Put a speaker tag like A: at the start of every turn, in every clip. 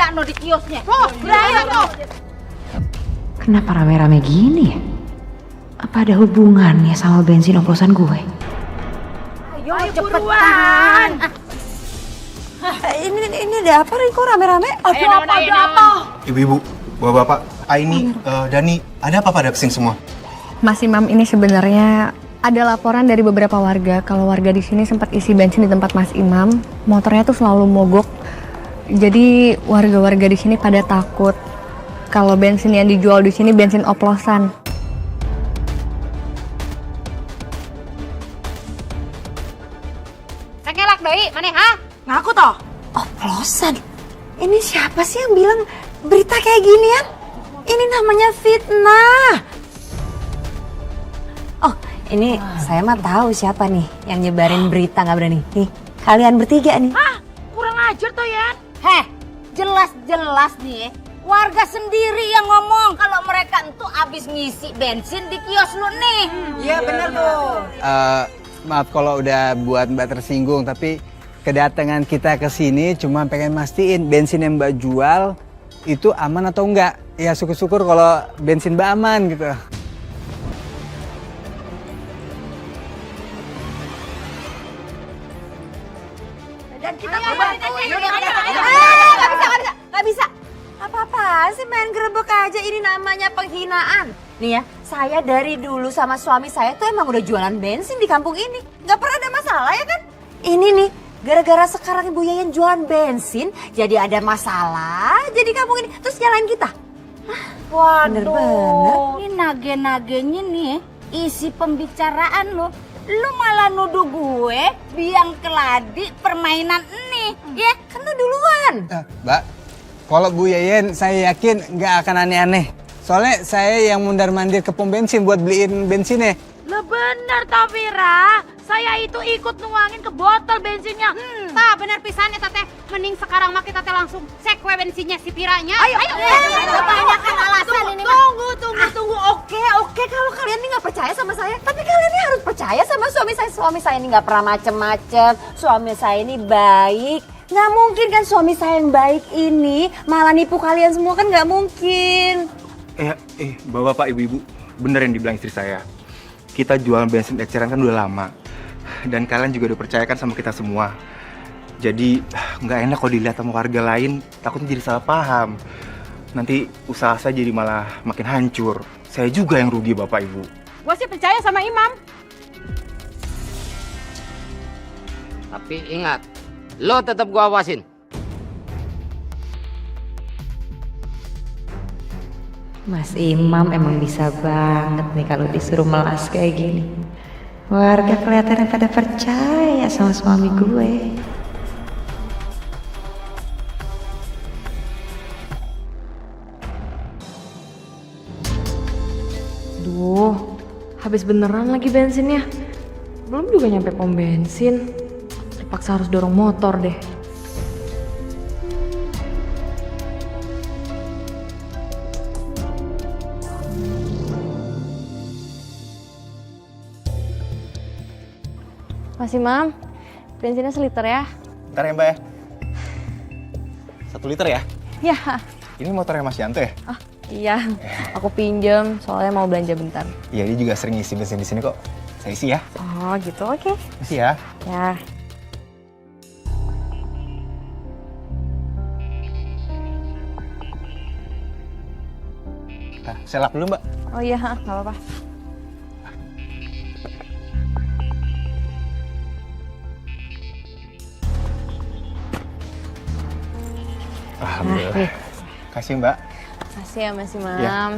A: belanja no di kiosnya. Belanja no.
B: Kenapa rame-rame gini ya? Apa ada hubungannya sama bensin oplosan gue?
A: Ayo cepetan.
C: Ini ada apa Riko rame-rame?
A: Ada apa?
D: Ibu-ibu, bapak-bapak, Aini, Dani, ada apa pada kesini semua?
E: Mas Imam, ini sebenarnya ada laporan dari beberapa warga kalau warga di sini sempat isi bensin di tempat Mas Imam. Motornya tuh selalu mogok. Jadi warga-warga di sini pada takut kalau bensin yang dijual di sini bensin oplosan.
A: Sekelak doi, mana ha? Ngaku toh.
C: Oplosan? Ini siapa sih yang bilang berita kayak ginian? Ini namanya fitnah. Oh, ini saya mah tahu siapa nih yang nyebarin berita nggak berani. Nih, kalian bertiga nih.
A: Ah, kurang ajar toh ya. Heh, jelas-jelas nih warga sendiri yang ngomong kalau mereka itu abis ngisi bensin di kios lu nih.
C: Iya bener tuh.
F: Maaf kalau udah buat Mbak tersinggung, tapi kedatangan kita ke sini cuma pengen mastiin bensin yang Mbak jual itu aman atau enggak. Ya syukur-syukur kalau bensin Mbak aman gitu.
C: Dan kita nggak bisa. Apa-apaan sih main gerebek aja, ini namanya penghinaan. Nih ya, saya dari dulu sama suami saya tuh emang udah jualan bensin di kampung ini. Nggak pernah ada masalah ya kan? Ini nih, gara-gara sekarang Ibu Yayan jualan bensin, jadi ada masalah jadi kampung ini. Terus nyalain kita.
A: Waduh, ini nage-nagenya nih isi pembicaraan lo. Lu malah nuduh gue biang keladi permainan ini, ya?
C: Kan lu duluan.
F: Mbak, kalau Bu Yayen saya yakin nggak akan aneh-aneh. Soalnya saya yang mundar-mandir ke pom bensin buat beliin bensinnya.
A: Lah benar Tavira, saya itu ikut nuangin ke botol bensinnya. Tah benar pisannya tete, mending sekarang mah kita langsung cek we bensinnya si Piranya. Ayo, kebanyakan alasan ini.
C: Tunggu. Oke, kalau kalian ini nggak percaya sama saya, tapi kalian ini harus percaya sama suami saya. Suami saya ini nggak pernah macem-macem. Suami saya ini baik. Nggak mungkin kan suami saya yang baik ini malah nipu kalian semua, kan nggak mungkin.
D: Bapak-bapak, ibu-ibu, bener yang dibilang istri saya. Kita jualan bensin eceran kan udah lama. Dan kalian juga udah percayakan sama kita semua. Jadi nggak enak kalau dilihat sama warga lain, takutnya jadi salah paham. Nanti usaha saya jadi malah makin hancur. Saya juga yang rugi Bapak Ibu.
A: Gue sih percaya sama Imam.
G: Tapi ingat, lo tetap gua awasin.
B: Mas Imam emang bisa banget nih kalau disuruh melas kayak gini. Warga kelihatannya pada percaya sama suami gue.
E: Duh, habis beneran lagi bensinnya. Belum juga nyampe pom bensin. Terpaksa harus dorong motor deh. Mas Imam, bensinnya seliter ya?
D: Bentar ya Mbak ya. 1 liter ya?
E: Ya.
D: Ini motornya Mas Yanto ya?
E: Oh, iya. Aku pinjem, soalnya mau belanja bentar.
D: Iya, dia juga sering isi bensin di sini kok. Saya isi ya.
E: Oh gitu, oke.
D: Isi ya.
E: Ya.
D: Nah, saya lap dulu Mbak.
E: Oh iya, nggak apa-apa.
D: Alhamdulillah. Kasih Mbak.
E: Makasih ya Mas Imam.
D: Ya.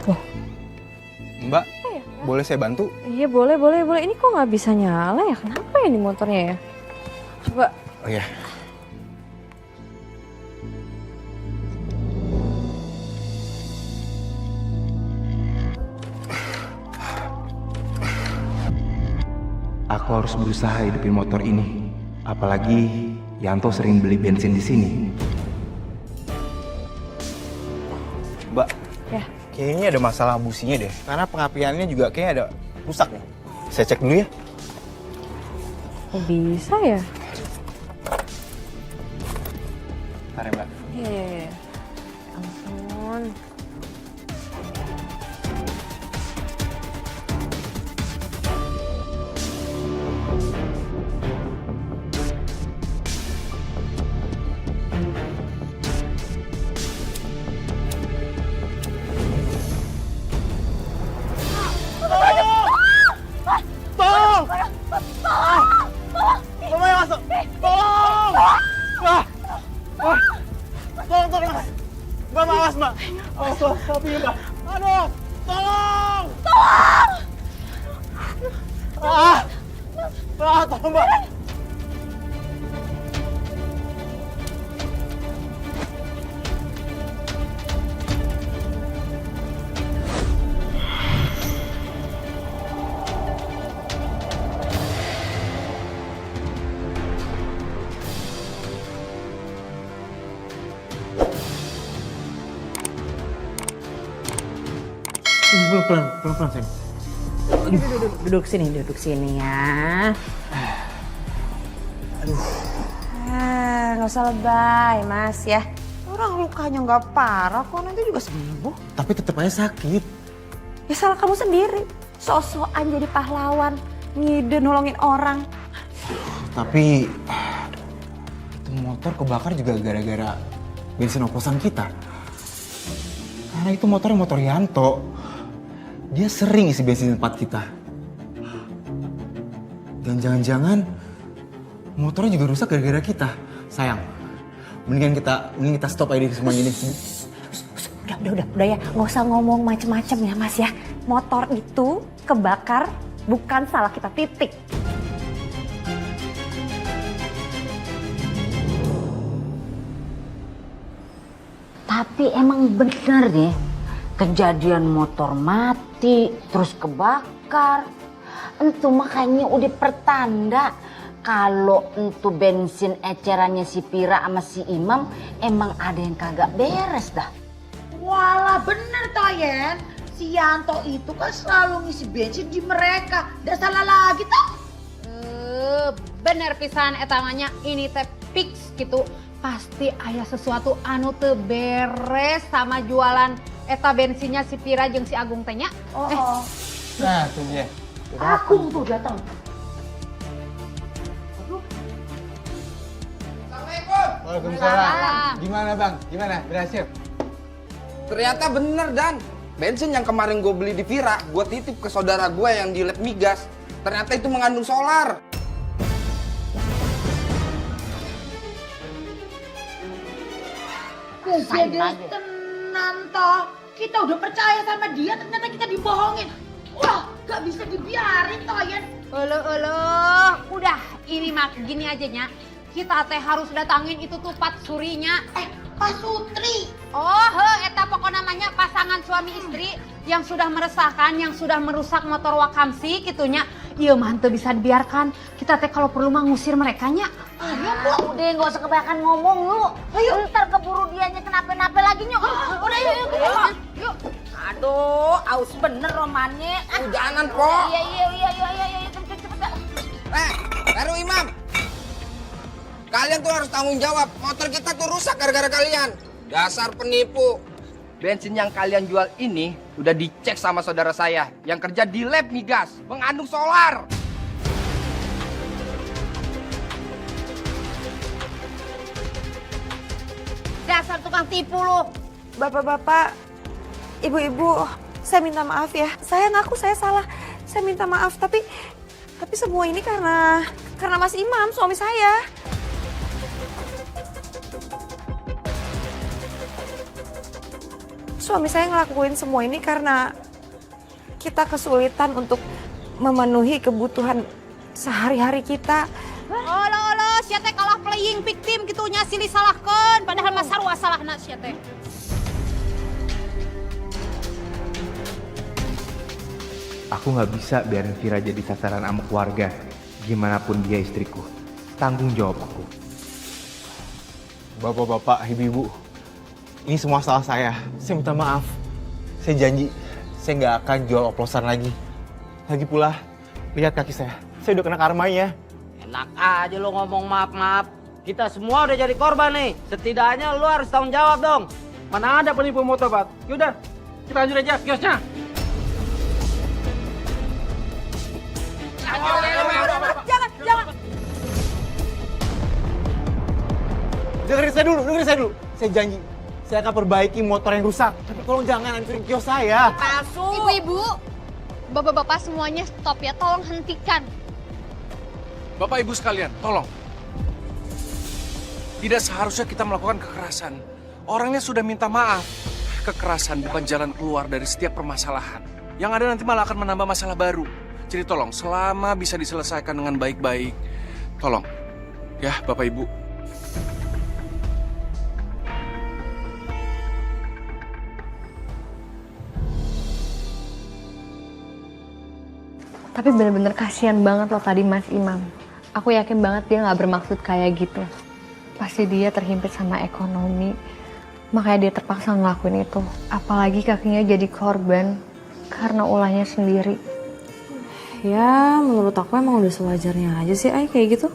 E: Loh.
D: Mbak, boleh saya bantu?
E: Iya boleh. Ini kok nggak bisa nyala ya? Kenapa ya ini motornya ya? Coba.
D: Oh iya. Aku harus berusaha hidupin motor ini. Apalagi Yanto sering beli bensin di sini. Mbak.
C: Ya.
D: Kayaknya ada masalah businya deh. Karena pengapiannya juga kayaknya ada rusak nih. Saya cek dulu ya.
E: Kok bisa ya?
D: Bentar ya, Mbak.
C: Iya. Ampun.
D: Tolong! Mama yang masuk! Tolong! Tolong, Mas. Mbak, awas, Mbak. Awas, Mbak. Tapi, Mbak. Aduh! Tolong! Tolong, Mbak. Pelan-pelan, sayang.
B: Duduk sini ya.
C: Nggak usah lebay, Mas ya. Orang lukanya nggak parah kok, nanti juga sembuh.
D: Tapi tetap aja sakit.
C: Ya salah kamu sendiri. Sok-sokan jadi pahlawan, ngide nolongin orang.
D: Tapi itu motor kebakar juga gara-gara bensin oplosan kita. Karena itu motor Yanto. Dia sering isi bensin di tempat kita. Dan jangan-jangan motornya juga rusak gara-gara kita. Sayang, mending kita stop aja semuanya ini.
C: Udah ya, nggak usah ngomong macem-macem ya Mas ya. Motor itu kebakar bukan salah kita, titik.
A: Tapi emang bener deh, kejadian motor mati, terus kebakar. Entu makanya udah pertanda kalau entu bensin ecerannya si Pira sama si Imam emang ada yang kagak beres dah.
H: Walah bener Tayen, si Yanto itu kan selalu ngisi bensin di mereka. Udah salah lagi toh.
A: Bener pisan etamanya ini teh fix gitu. Pasti ayah sesuatu anu teu beres sama jualan eta bensinnya si Pira jeung si Agung tehnya.
F: Nah, tuh dia.
H: Agung tuh datang.
F: Waalaikumsalam. Gimana Bang? Gimana? Berhasil?
G: Ternyata bener Dan. Bensin yang kemarin gue beli di Vira, gue titip ke saudara gue yang di lab migas. Ternyata itu mengandung solar.
H: Kejadian tenan toh. Kita udah percaya sama dia, ternyata kita dibohongin. Wah, gak bisa dibiarin Tayen.
A: Udah ini mah gini aja nya. Kita teh harus datangin itu tuh Pat Surinya.
H: Pak Sutri.
A: Eta pokok namanya pasangan suami istri yang sudah meresahkan, yang sudah merusak motor Wakamsi gitunya. Iya mah teu bisa dibiarkan. Kita teh kalau perlu mah ngusir merekanya.
H: Ayo,
A: Udah nggak usah kebanyakan ngomong lu. Ayo. Ntar keburu dianya kenapa-napa lagi nyok. Udah yuk. Aduh, aus bener romannya.
G: Hujanan po.
A: Iya, cepet.
G: Baru Imam. Kalian tuh harus tanggung jawab. Motor kita tuh rusak gara-gara kalian. Dasar penipu. Bensin yang kalian jual ini udah dicek sama saudara saya yang kerja di lab migas, mengandung solar.
A: Dasar tukang tipu lu.
C: Bapak-bapak, ibu-ibu, saya minta maaf ya. Saya ngaku saya salah. Saya minta maaf, tapi semua ini karena Mas Imam, suami saya. Suami saya ngelakuin semua ini karena kita kesulitan untuk memenuhi kebutuhan sehari-hari kita.
A: Olo, sia teh kalah playing victim gitunya silih salahkeun padahal mah sarua salahna sia teh.
D: Aku nggak bisa biarin Vira jadi sasaran amuk warga. Gimana pun dia istriku. Tanggung jawab aku. Bapak-bapak, ibu-ibu. Ini semua salah saya. Saya minta maaf. Saya janji, saya nggak akan jual oplosan lagi. Lagi pula, lihat kaki saya. Saya udah kena karmanya.
I: Enak aja lo ngomong maaf-maaf. Kita semua udah jadi korban nih. Setidaknya lo harus tanggung jawab dong. Mana ada penipu motor, Pak? Yaudah, kita lanjut aja kiosnya.
C: Jangan.
D: Dengerin saya dulu. Saya janji, saya akan perbaiki motor yang rusak. Tapi tolong jangan hancurin kios saya.
E: Ibu-ibu, bapak-bapak semuanya stop ya, tolong hentikan.
J: Bapak Ibu sekalian, tolong. Tidak seharusnya kita melakukan kekerasan. Orangnya sudah minta maaf. Kekerasan bukan jalan keluar dari setiap permasalahan. Yang ada nanti malah akan menambah masalah baru. Jadi tolong, selama bisa diselesaikan dengan baik-baik, tolong. Ya, Bapak Ibu.
E: Tapi bener-bener kasihan banget loh tadi Mas Imam. Aku yakin banget dia nggak bermaksud kayak gitu. Pasti dia terhimpit sama ekonomi, makanya dia terpaksa ngelakuin itu. Apalagi kakinya jadi korban karena ulahnya sendiri.
K: Ya, menurut aku emang udah sewajarnya aja sih, Ay, kayak gitu.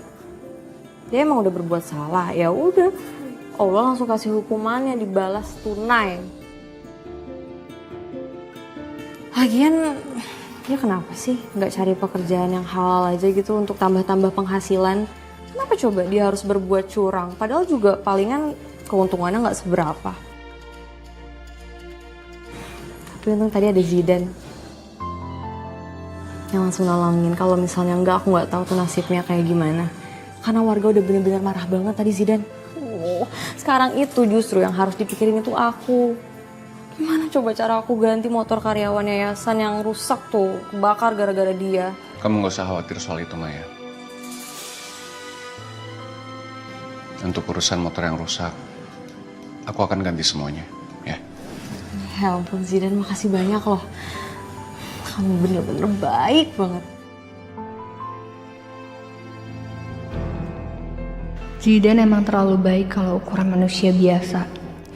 K: Dia emang udah berbuat salah, ya udah. Allah langsung kasih hukumannya, dibalas tunai. Lagian, dia kenapa sih nggak cari pekerjaan yang halal aja gitu untuk tambah-tambah penghasilan? Kenapa coba dia harus berbuat curang? Padahal juga palingan keuntungannya nggak seberapa. Tapi untung tadi ada Zidan yang langsung nolongin. Kalau misalnya enggak, aku nggak tahu tuh nasibnya kayak gimana. Karena warga udah bener-bener marah banget tadi Zidan. Sekarang itu justru yang harus dipikirin itu aku. Gimana coba cara aku ganti motor karyawan yayasan yang rusak tuh, kebakar gara-gara dia.
J: Kamu nggak usah khawatir soal itu, Maya. Untuk urusan motor yang rusak, aku akan ganti semuanya, ya.
K: Ya ampun Zidan, makasih banyak loh. Kamu bener-bener baik banget.
E: Zidan emang terlalu baik kalau ukuran manusia biasa.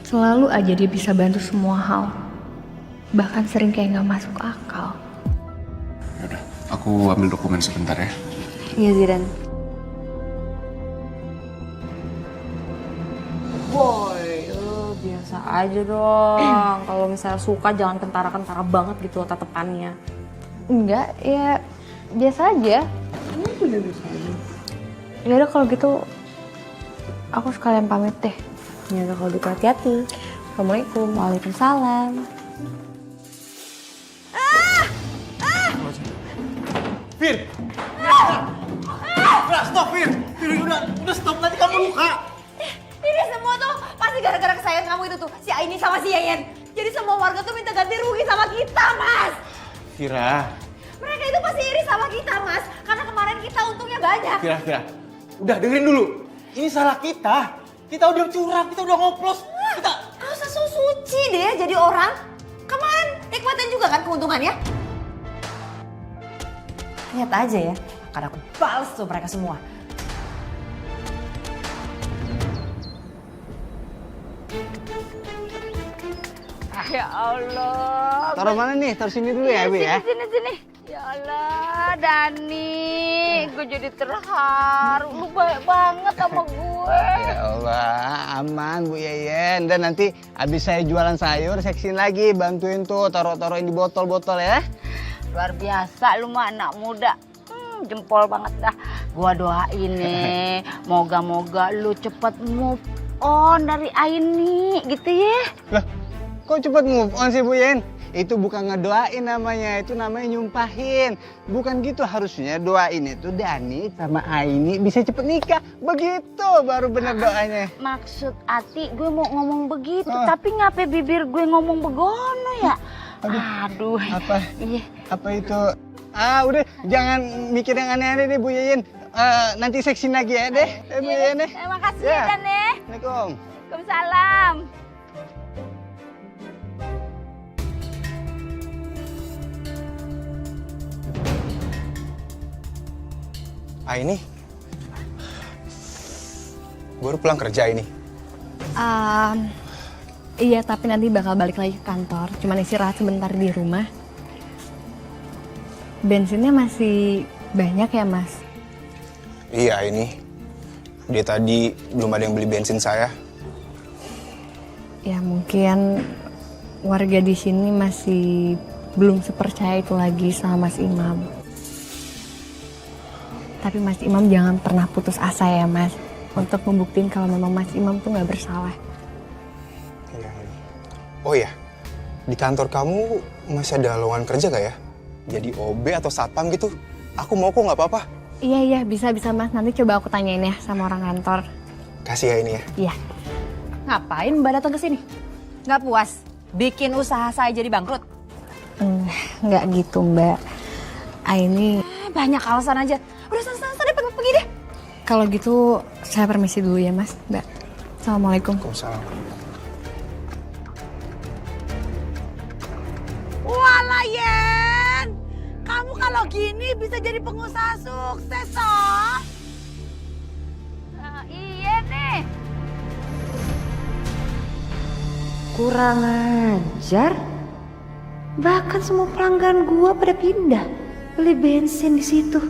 E: Selalu aja dia bisa bantu semua hal. Bahkan sering kayak gak masuk akal.
J: Yaudah, aku ambil dokumen sebentar ya.
K: Iya Zidan. Boy, biasa aja dong. Kalau misalnya suka jangan kentara-kentara banget gitu loh tatapannya.
E: Enggak, ya biasa aja.
K: Ini juga biasa aja.
E: Yaudah kalau gitu, aku sekalian pamit deh.
K: Ya udah kalau gitu hati-hati.
E: Assalamualaikum.
K: Waalaikumsalam.
D: Fir! Stop, Fir! Fir, udah stop, nanti kamu luka.
C: Ini semua tuh pasti gara-gara kesayangan kamu itu tuh, si Aini sama si Yayan. Jadi semua warga tuh minta ganti rugi sama kita, Mas.
D: Fira.
C: Mereka itu pasti iri sama kita, Mas. Karena kemarin kita untungnya banyak.
D: Fira. Udah, dengerin dulu. Ini salah kita. Kita udah curang, kita udah ngoplos.
C: Gak usah so suci deh jadi orang. Kemarin nikmatin juga kan keuntungannya. Lihat aja ya, karena aku balas tuh mereka semua.
A: Ya Allah.
F: Taruh mana nih? Taruh sini dulu ya, Abi ya?
A: Sini. Ya Allah, Dani, gue jadi terharu. Lu baik banget sama gue.
F: Ya Allah, aman Bu Yeyen. Dan nanti habis saya jualan sayur, saya kesini lagi bantuin tuh taruh-taruhin di botol-botol ya.
A: Luar biasa lu mah anak muda. Jempol banget dah. Gua doain nih, moga-moga lu cepet move on dari Aini gitu ya.
F: Lah, kok cepet move on sih Bu Yeyen? Itu bukan ngedoain namanya, itu namanya nyumpahin. Bukan gitu, harusnya doain itu Dani sama Aini bisa cepet nikah. Begitu baru bener doanya.
A: Maksud Ati gue mau ngomong begitu, tapi ngapain bibir gue ngomong begono ya? Aduh.
F: Apa?
A: Iya.
F: Apa itu? Udah jangan mikir yang aneh-aneh deh Bu Yeyen. Nanti seksi lagi ya deh, Bu Yeyen deh.
A: Terima kasih ya, Dan ya.
F: Assalamualaikum.
A: Waalaikumsalam.
D: Ini baru pulang kerja ini.
E: Iya, tapi nanti bakal balik lagi ke kantor. Cuman istirahat sebentar di rumah. Bensinnya masih banyak ya, Mas?
L: Iya, ini. Dia tadi belum ada yang beli bensin saya.
E: Ya mungkin warga di sini masih belum sepercaya itu lagi sama Mas Imam. Tapi Mas Imam jangan pernah putus asa ya, Mas. Untuk membuktiin kalau memang Mas Imam tuh nggak bersalah.
L: Iya. Oh iya, di kantor kamu masih ada lowongan kerja gak ya? Jadi OB atau satpam gitu? Aku mau kok, nggak apa-apa.
E: Iya, bisa Mas. Nanti coba aku tanyain ya sama orang kantor.
L: Kasih ya ini ya.
E: Iya.
C: Ngapain Mbak datang ke sini? Nggak puas? Bikin usaha saya jadi bangkrut?
E: Nggak gitu, Mbak. Ini
C: Banyak alasan aja. Udah sana deh, pergi deh.
E: kalau gitu saya permisi dulu ya, Mas, Mbak. Assalamualaikum.
L: Waalaikumsalam.
H: Walah Yen, kamu kalau gini bisa jadi pengusaha sukses toh.
A: Iya nih.
B: Kurang ajar. Bahkan semua pelanggan gua pada pindah beli bensin di situ.